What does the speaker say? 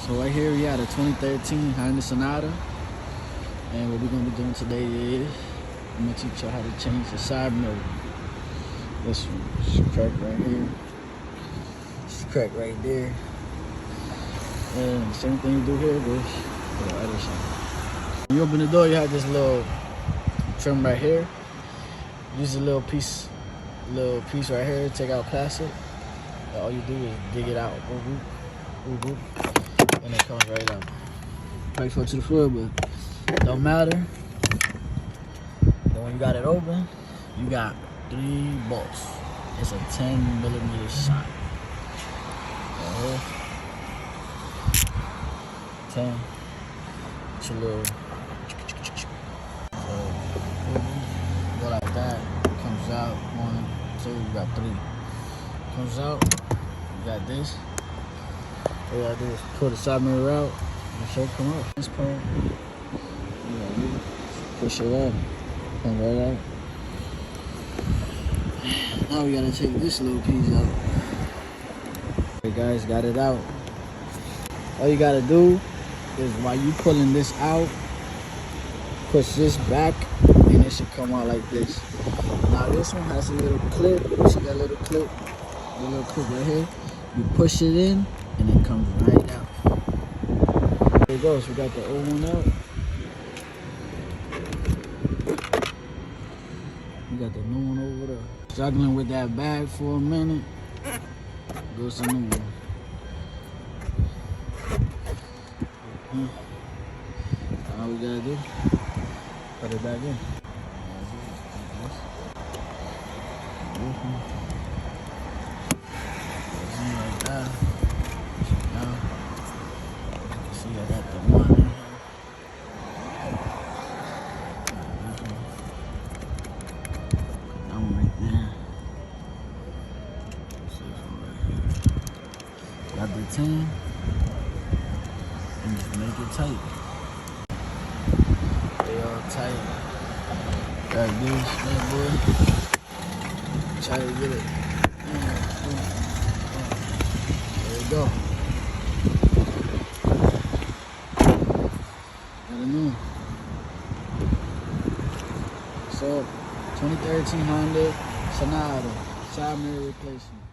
So right here we got a 2013 Hyundai Sonata, and what we're gonna be doing today is I'm gonna teach you how to change the side mirror. This one, crack right here, it's crack right there, and the same thing you do here, but the other side. When you open the door, you have this little trim right here. Use a little piece right here to take out plastic. All you do is dig it out, and it comes right out. Probably fall to the floor, but don't matter. Then when you got it open, you got 3 bolts. It's a 10mm shot. Right here. 10. It's a little. Go like that. Comes out. 1, 2. You got 3. Comes out. You got this. All you gotta do is pull the side mirror out and the shirt come up. This part, you push it up, come right out. Now we gotta take this little piece out. Okay guys, got it out. All you gotta do is while you pulling this out, push this back and it should come out like this. Now this one has a little clip. You see that little clip? The little clip right here. You push it in and it comes right out. There it goes. We got the old one out. We got the new one over there. Struggling with that bag for a minute. Goes the new one. All we gotta do, put it back in. Like that. Now, you can see I got the one in here. That one right there. Got the 10. And just make it tight. They all tight. Got this, that boy. Try to get it. There you go. Got a new one. So, 2013 Honda Sonata, side mirror replacement.